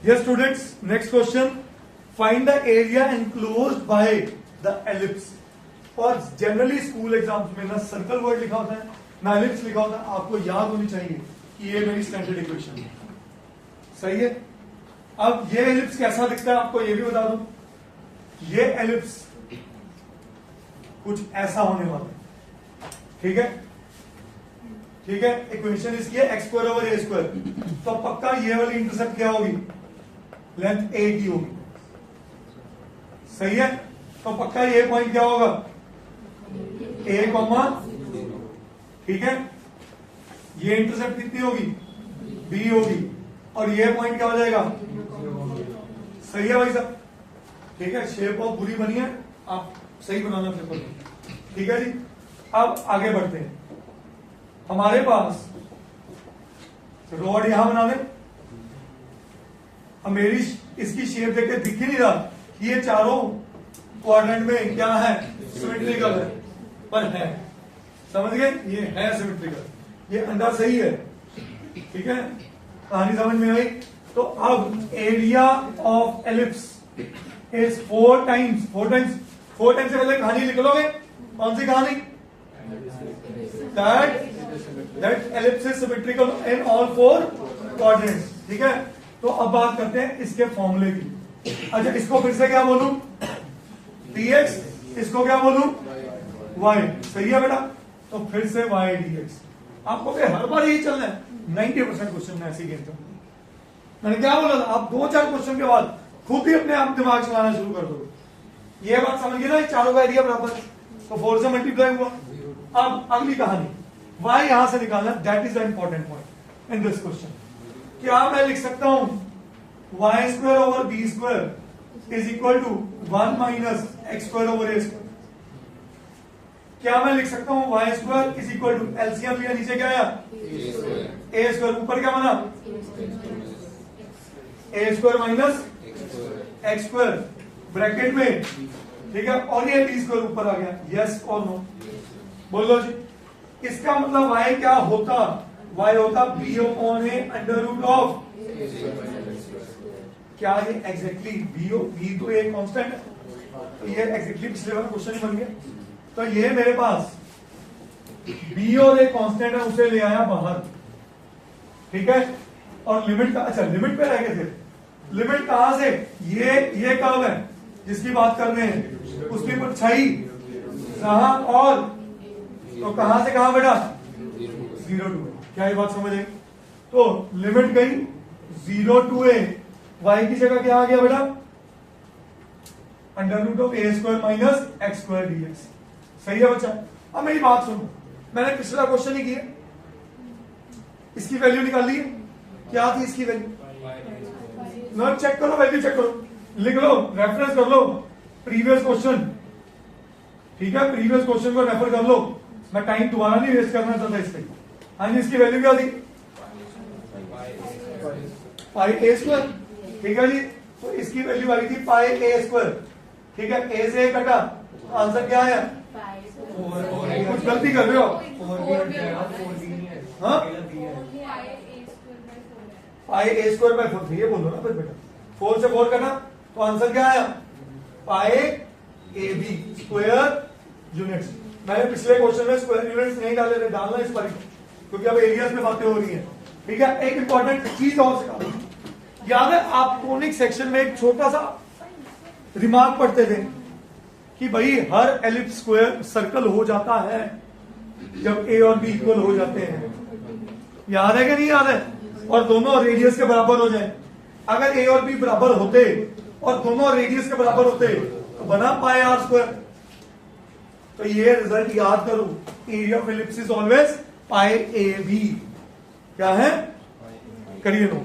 Yes students, next question. Find the area enclosed by the ellipse. और generally school exams में ना circle word लिखा होता है ना एलिप्स लिखा होता है. आपको याद होनी चाहिए कि ये मेरी स्टैंडर्ड इक्वेशन है. सही है. अब ये एलिप्स कैसा दिखता है आपको ये भी बता दूं. ये एलिप्स कुछ ऐसा होने वाला है. ठीक है. ठीक है. इक्वेशन इसकी है x square over a square. तो पक्का ये वाली इंटरसेप्ट क्या होगी, लेंथ ए की होगी. सही है. तो पक्का ये पॉइंट क्या होगा, ए कॉमा. ठीक है. ये इंटरसेप्ट कितनी होगी, बी होगी. और ये पॉइंट क्या हो जाएगा, सही है भाई साहब. ठीक है. शेप ऑफ पूरी बनी है, आप सही बनाना पेपर. ठीक है जी. अब आगे बढ़ते हैं. हमारे पास रॉड यहां बना लें. अब मेरी इसकी शेप देख के दिख ही नहीं रहा कि ये चारों क्वाड्रेंट में क्या है, सिमेट्रिकल है. पर है, समझ गए, ये है सिमेट्रिकल. ये अंदाज सही है. ठीक है. कहानी समझ में आई. तो अब area of ellipse is 4 times से पहले कहानी लिख लोगे. कौन सी कहानी, that ellipse is symmetrical in all 4 quadrants. ठीक है. तो अब बात करते हैं इसके फॉर्मूले की. अच्छा, इसको फिर से क्या बोलूं, dx. इसको क्या बोलूं, y. सही है बेटा. तो फिर से y dx. आपको हर बार यही चलना है. 90% क्वेश्चन में ऐसी गेम चलती. मैंने क्या बोला था, आप 2-4 क्वेश्चन के बाद खुद ही अपने आप दिमाग चलाना शुरू कर दो. ये बात समझ गए ना, चारों का एरिया बराबर, तो 4 से मल्टीप्लाई हुआ. अब अगली कहानी, y यहां से निकालना. That is the important point in this question. क्या मैं लिख सकता हूं y square over b square is equal to 1 minus x square over a square. क्या मैं लिख सकता हूं y square is equal to, LCM लिया, नीचे क्या आया, ए स्क्वायर. ऊपर क्या बना, a square minus x square bracket में. ठीक है. और ये बी स्क्वायर ऊपर आ गया. यस और नो, बोलो जी. इसका मतलब y क्या होता, y होता b upon a under root of. क्या ये एग्जैक्टली b तो एक कांस्टेंट है, तो ये एग्जैक्टली पिछले वाला क्वेश्चन ही बन गया. तो ये मेरे पास b और एक कांस्टेंट है, उसे ले आया बाहर. ठीक है. और लिमिट का, अच्छा लिमिट पे रह गए थे. लिमिट कहां से, ये कर्व है जिसकी बात कर रहे हैं, उसकी परछाई कहां, और तो कहां से कहां बेटा, 0 to a. क्या ये बात समझ आई. तो लिमिट गई 0 to a. y की जगह क्या आ गया बेटा, under root of a square minus x square d x. सही है बच्चा. अब मेरी बात सुनो, मैंने पिछला क्वेश्चन ही किया, इसकी वैल्यू निकाली है. क्या थी इसकी वैल्यू, नोट चेक करो, वैल्यू चेक करो, लिख लो, रेफरेंस कर लो प्रीवियस क्वेश्चन. ठीक है. प्रीवियस क्वेश्चन को रेफर कर लो. मैं टाइम दोबारा नहीं वेस्ट करना चाहता इस पे. हाँ जी. इसकी वैल्यू क्या थी, पाई ए स्क्वायर. ठीक है जी. तो इसकी वैल्यू आई थी पाई ए स्क्वायर. ठीक है. ए से ए कटा, आंसर क्या आया, कुछ गलती कर रहे हो. हाँ, पाई ए स्क्वायर बाय 4. ये बोलो ना फिर बेटा, 4 से 4 कटा, तो आंसर क्या आया, पाई ए बी स्क्वायर यूनिट्स. मैंने पिछले क्वेश्चन में स्क्वायर यूनिट्स नहीं डाले थे, डालना इस पर, क्योंकि अब एरियाज में बातें हो रही हैं. ठीक है. एक इंपॉर्टेंट चीज और सिखा दूं. याद है आप कोनिक सेक्शन में एक छोटा सा रिमार्क पढ़ते थे कि भाई हर एलिप्स स्क्वायर सर्कल हो जाता है जब ए और बी इक्वल हो जाते हैं. याद है कि नहीं याद है. और दोनों रेडियस के बराबर हो जाए. अगर ए और बी बराबर होते और दोनों रेडियस के बराबर होते तो बना पाए आर स्क्वायर. तो ये रिजल्ट याद करो, area of ellipse is always pi a b. क्या है, करिए नो.